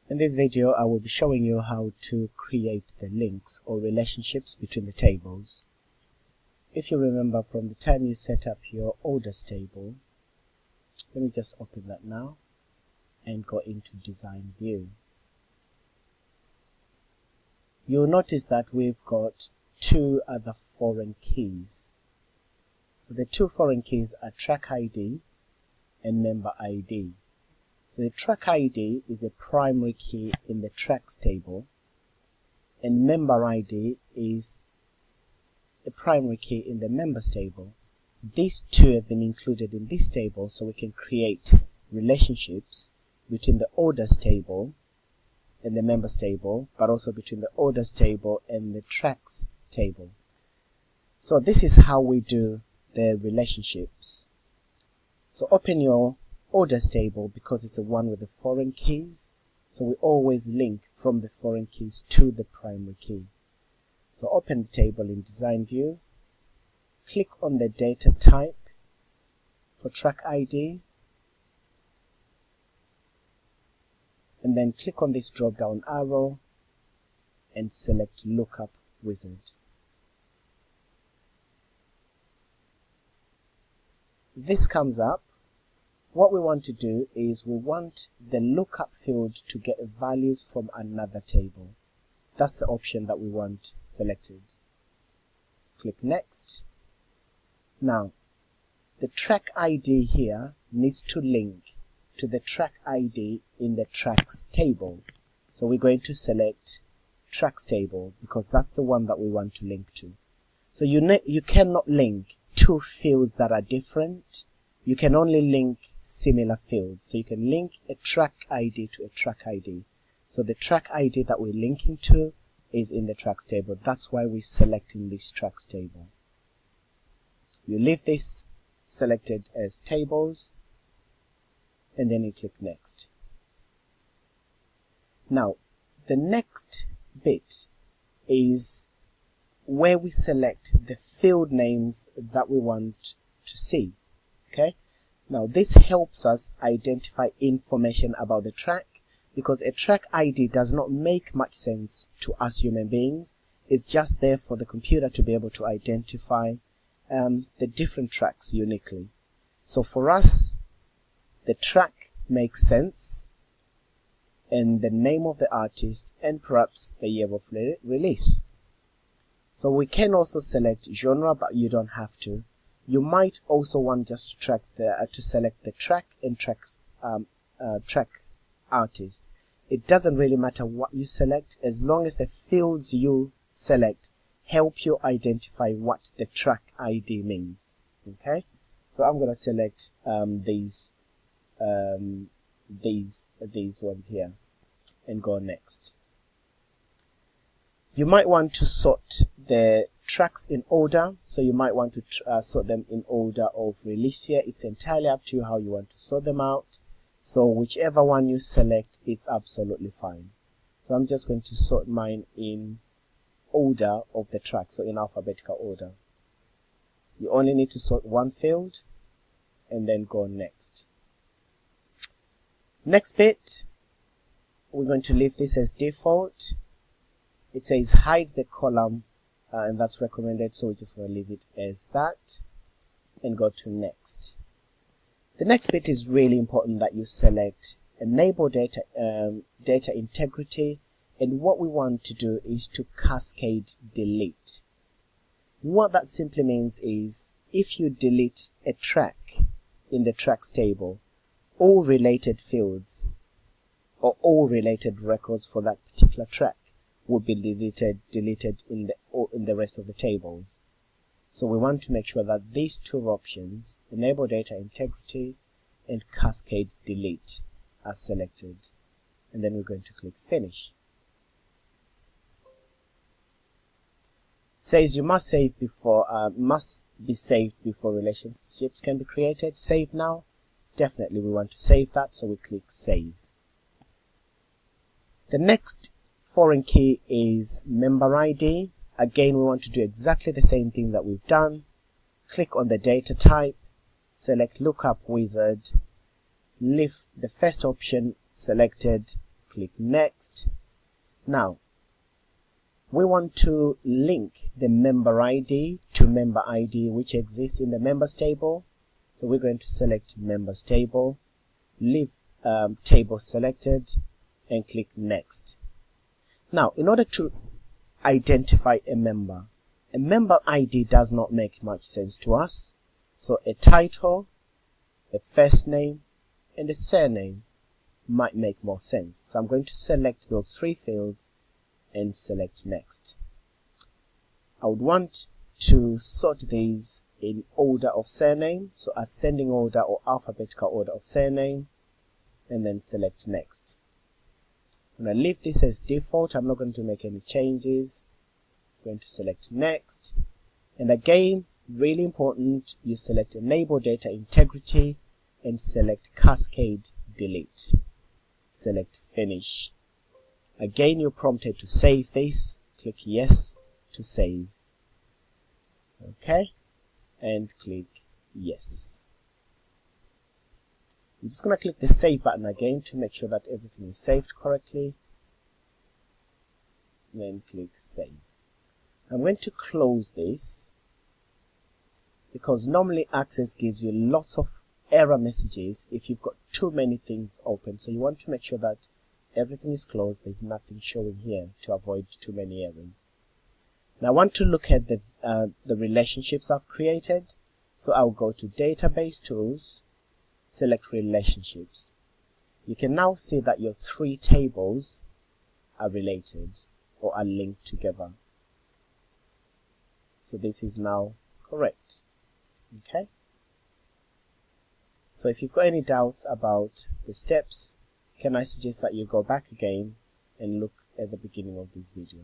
In this video, I will be showing you how to create the links or relationships between the tables. If you remember from the time you set up your orders table, let me just open that now and go into design view. You'll notice that we've got two other foreign keys. So the two foreign keys are track ID and member ID. So the track ID is a primary key in the tracks table, and member ID is a primary key in the members table. So these two have been included in this table so we can create relationships between the orders table and the members table, but also between the orders table and the tracks table. So this is how we do the relationships. So open your orders table because it's the one with the foreign keys. So we always link from the foreign keys to the primary key. So open the table in design view, click on the data type for track ID, and then click on this drop down arrow and select lookup wizard. This comes up. What we want to do is we want the lookup field to get values from another table. That's the option that we want selected. Click next. Now, the track ID here needs to link to the track ID in the tracks table. So we're going to select tracks table because that's the one that we want to link to. So you cannot link two fields that are different. You can only link similar fields. So you can link a track ID to a track ID. So the track ID that we're linking to is in the tracks table. That's why we're selecting this tracks table. You leave this selected as tables, and then you click next. Now, the next bit is where we select the field names that we want to see. Okay? Now, this helps us identify information about the track, because a track ID does not make much sense to us human beings. It's just there for the computer to be able to identify the different tracks uniquely. So for us, the track makes sense, and the name of the artist, and perhaps the year of release. So we can also select genre, but you don't have to. You might also want just to select the track and track artist. It doesn't really matter what you select, as long as the fields you select help you identify what the track ID means. Okay, so I'm going to select these ones here and go next. You might want to sort the tracks in order, so you might want to sort them in order of release here. It's entirely up to you how you want to sort them out. So whichever one you select, it's absolutely fine. So I'm just going to sort mine in order of the track, so in alphabetical order. You only need to sort one field and then go next. Next bit, we're going to leave this as default. It says hide the column, and that's recommended, so we're just going to leave it as that and go to next. The next bit is really important that you select enable data integrity, and what we want to do is to cascade delete. What that simply means is if you delete a track in the tracks table, all related fields or all related records for that particular track will be deleted in the rest of the tables. So we want to make sure that these two options, enable data integrity and cascade delete, are selected, and then we're going to click finish. Says you must be saved before relationships can be created. Save now. Definitely we want to save that, so we click save. The next foreign key is member ID. Again, we want to do exactly the same thing that we've done. Click on the data type, select lookup wizard, leave the first option selected, click next. Now we want to link the member ID to member ID which exists in the members table. So we're going to select members table, leave table selected, and click next. Now in order to identify a member ID does not make much sense to us. So a title, a first name, and a surname might make more sense. So I'm going to select those three fields and select next. I would want to sort these in order of surname, so ascending order or alphabetical order of surname, and then select next. I'm going to leave this as default. I'm not going to make any changes. I'm going to select next, and again, really important, you select enable data integrity and select cascade delete. Select finish. Again, you're prompted to save this. Click yes to save. Okay, and click yes. I'm just going to click the save button again to make sure that everything is saved correctly. Then click save. I'm going to close this because normally Access gives you lots of error messages if you've got too many things open. So you want to make sure that everything is closed, there's nothing showing here to avoid too many errors. Now I want to look at the relationships I've created. So I'll go to Database Tools, select Relationships. You can now see that your three tables are related or are linked together. So this is now correct. Okay. So if you've got any doubts about the steps, can I suggest that you go back again and look at the beginning of this video.